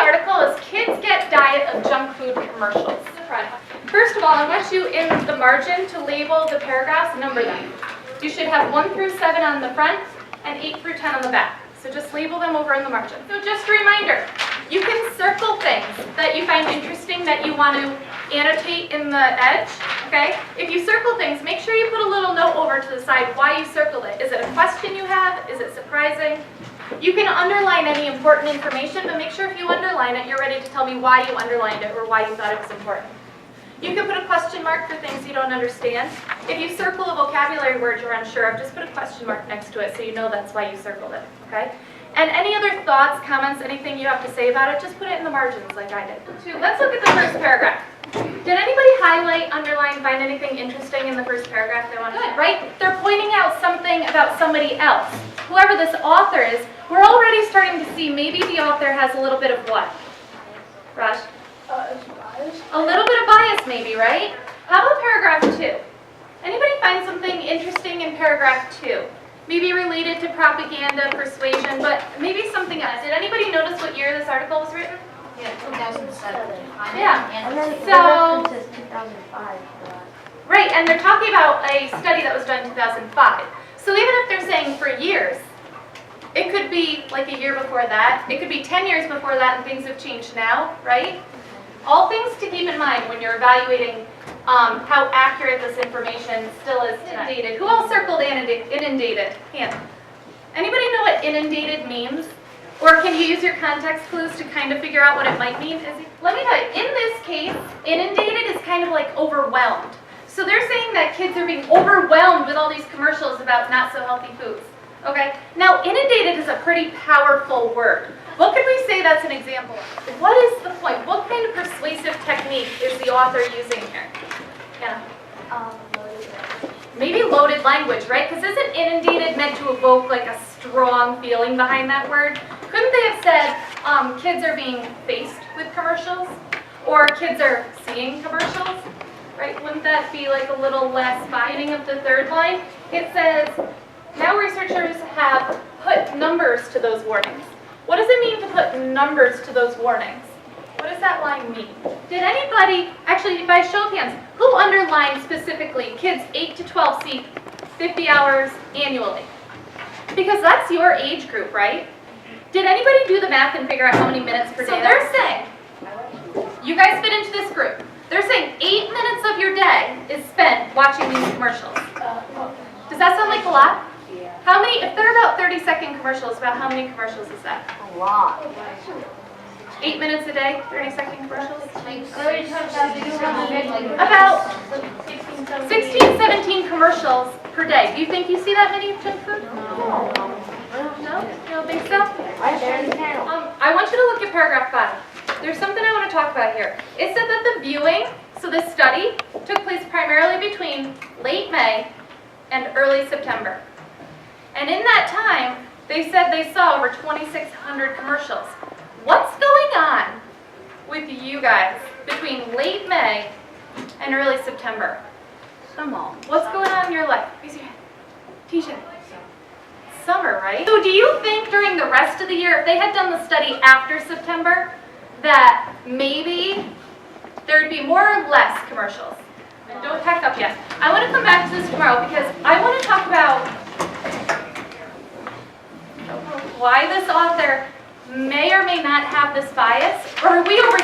article is Kids Get Diet of Junk Food Commercials. First of all, I want you in the margin to label the paragraphs and number them. You should have 1 through 7 on the front and 8 through 10 on the back. So just label them over in the margin. So just a reminder, you can circle things that you find interesting that you want to annotate in the edge, okay? If you circle things, make sure you put a little note over to the side why you circled it. Is it a question you have? Is it surprising? You can underline any important information, but make sure if you underline it, you're ready to tell me why you underlined it or why you thought it was important. You can put a question mark for things you don't understand. If you circle a vocabulary word you're unsure of, just put a question mark next to it so you know that's why you circled it, okay? And any other thoughts, comments, anything you have to say about it, just put it in the margins like I did. Let's look at the first paragraph. Did anybody highlight, underline, find anything interesting in the first paragraph they wanted to? Right? They're pointing out something about somebody else. Whoever this author is, we're already starting to see maybe the author has a little bit of what? Raj? A little bit of bias maybe, right? How about paragraph 2? Anybody find something interesting in paragraph 2? Maybe related to propaganda, persuasion, but maybe something else. Did anybody notice what year this article was written? Yeah, 2007. Yeah. And then So, says 2005. right, and they're talking about a study that was done in 2005. So even if they're saying for years, it could be like a year before that. It could be 10 years before that, and things have changed now, right? All things to keep in mind when you're evaluating how accurate this information still is tonight. Inundated. Who else circled inundated? Hand. Anybody know what inundated means? Or can you use your context clues to kind of figure out what it might mean? Let me tell you, in this case, inundated is kind of like overwhelmed. So they're saying that kids are being overwhelmed with all these commercials about not so healthy foods. Okay? Now, inundated is a pretty powerful word. What could we say that's an example of? What is the point? What kind of persuasive technique is the author using here? Yeah. Maybe loaded language, right? Because isn't inundated meant to evoke like a strong feeling behind that word? Couldn't they have said kids are being faced with commercials? Or kids are seeing commercials? Right? Wouldn't that be like a little less biting of the third line? It says, now researchers have put numbers to those warnings. What does it mean to put numbers to those warnings? What does that line mean? Did anybody, actually by show of hands, who underlined specifically kids 8 to 12 see 50 hours annually? Because that's your age group, right? Did anybody do the math and figure out how many minutes per day? So they're saying, you guys fit into this group. They're saying 8 minutes of your day is spent watching these commercials. Does that sound like a lot? Yeah. How many, if they're about 30-second commercials, about how many commercials is that? A lot. 8 minutes a day, 30-second commercials? About 16, 17 commercials per day. Do you think you see that many junk food? No. No? You don't think so? I I want you to look at paragraph 5. There's something I want to talk about here. It said that the viewing, so this study, took place primarily between late May and early September. And in that time, they said they saw over 2,600 commercials. What's going on with you guys between late May and early September? Come on. What's going on in your life? Raise your hand. Tisha. Summer, right? So do you think during the rest of the year, if they had done the study after September, that maybe there'd be more or less commercials? And don't pack up yet. I want to come back to this tomorrow because I want to talk about why this author may or may not have this bias, or are we over